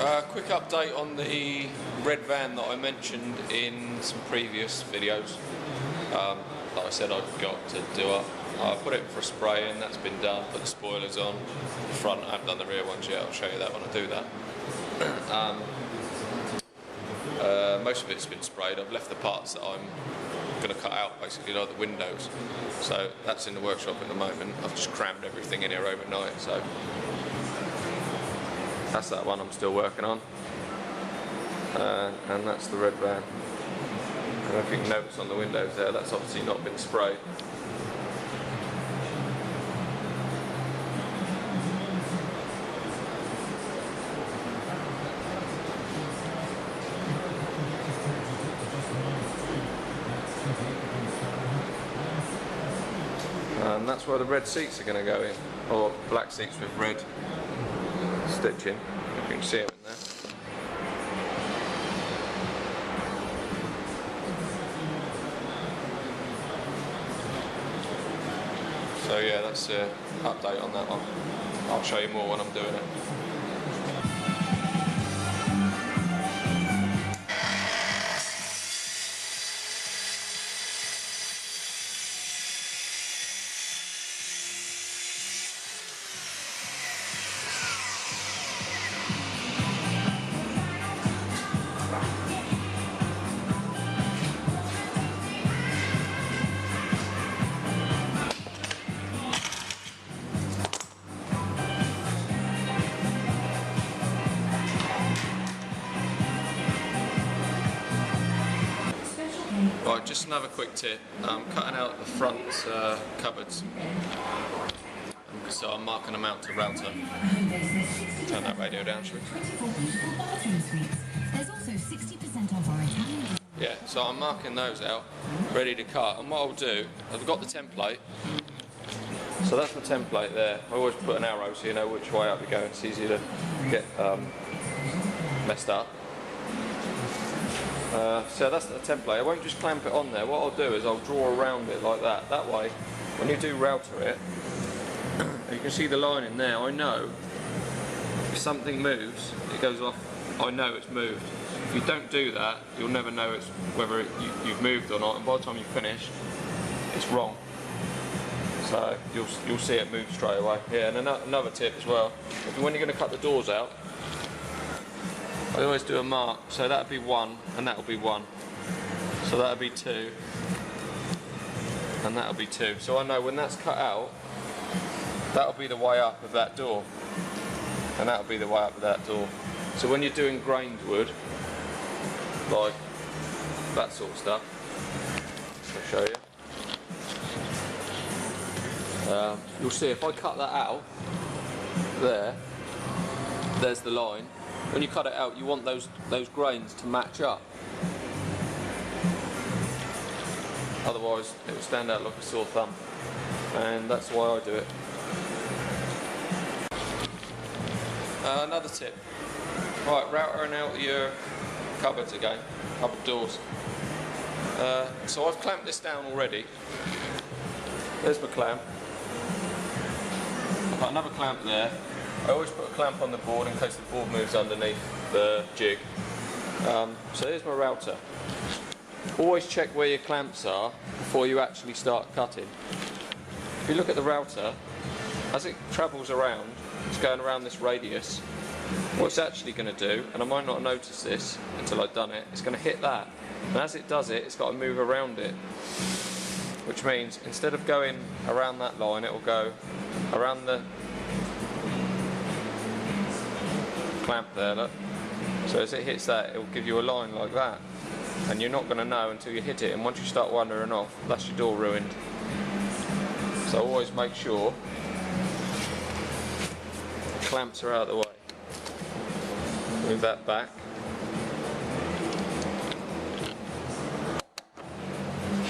Quick update on the red van that I mentioned in some previous videos. Like I said, I've got to do up. I put it for a spray in, that's been done. Put the spoilers on the front. I haven't done the rear ones yet. I'll show you that when I do that. Most of it's been sprayed. I've left the parts that I'm going to cut out, basically like the windows. So that's in the workshop at the moment. I've just crammed everything in here overnight. So that's that one I'm still working on. And that's the red van. And if you can notice on the windows there, that's obviously not been sprayed. And that's where the red seats are going to go in, or black seats with red stitching, if you can see them in there. So yeah, that's an update on that one. I'll show you more when I'm doing it. Right, just another quick tip. I'm cutting out the front cupboards, so I'm marking them out to router. Turn that radio down, shall we? Yeah, so I'm marking those out, ready to cut. And what I'll do, I've got the template. So that's the template there. I always put an arrow so you know which way up you go. It's easy to get messed up. So that's the template. I won't just clamp it on there. What I'll do is I'll draw around it like that. That way, when you do router it, you can see the line in there. I know if something moves, it goes off. I know it's moved. If you don't do that, you'll never know whether you've moved or not. And by the time you finish, it's wrong. So you'll see it move straight away. Yeah, and another tip as well. When you're going to cut the doors out, I always do a mark, so that'll be 1 and that'll be 1. So that'll be 2 and that'll be 2. So I know when that's cut out, that'll be the way up of that door. And that'll be the way up of that door. So when you're doing grained wood, like that sort of stuff, I'll show you. You'll see if I cut that out, there's the line. When you cut it out, you want those grains to match up. Otherwise, it will stand out like a sore thumb. And that's why I do it. Another tip. Right, routering out your cupboards again, cupboard doors. So I've clamped this down already. There's my clamp. I've got another clamp there. I always put a clamp on the board in case the board moves underneath the jig. So here's my router. Always check where your clamps are before you actually start cutting. If you look at the router, as it travels around, it's going around this radius. What it's actually going to do, and I might not notice this until I've done it, it's going to hit that. And as it does it, it's got to move around it. Which means instead of going around that line, it will go around the clamp there, look. So as it hits that, it will give you a line like that, and you're not going to know until you hit it, and once you start wandering off, that's your door ruined. So always make sure the clamps are out of the way. Move that back.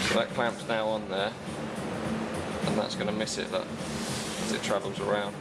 So that clamp's now on there, and that's going to miss it, look, as it travels around.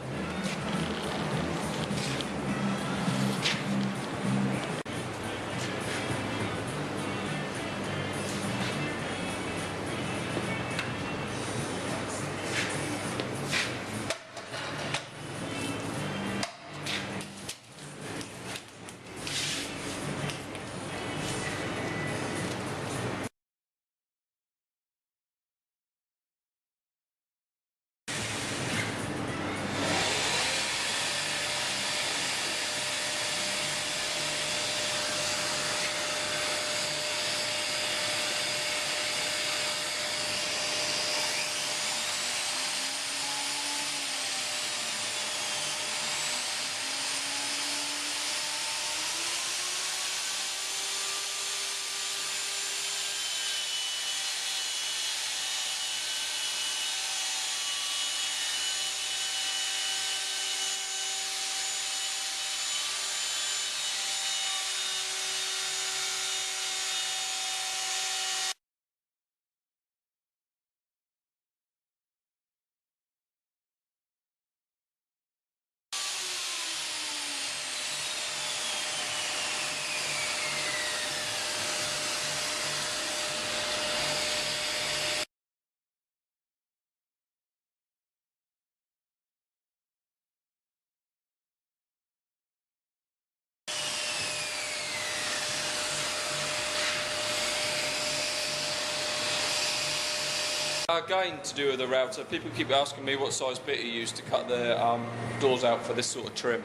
again, to do with the router, people keep asking me what size bit you use to cut the doors out for this sort of trim.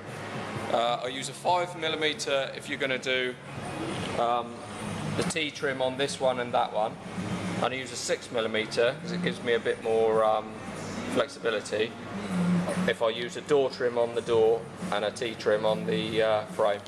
I use a 5mm if you're going to do the T-trim on this one and that one, and I use a 6mm because it gives me a bit more flexibility if I use a door trim on the door and a T-trim on the frame.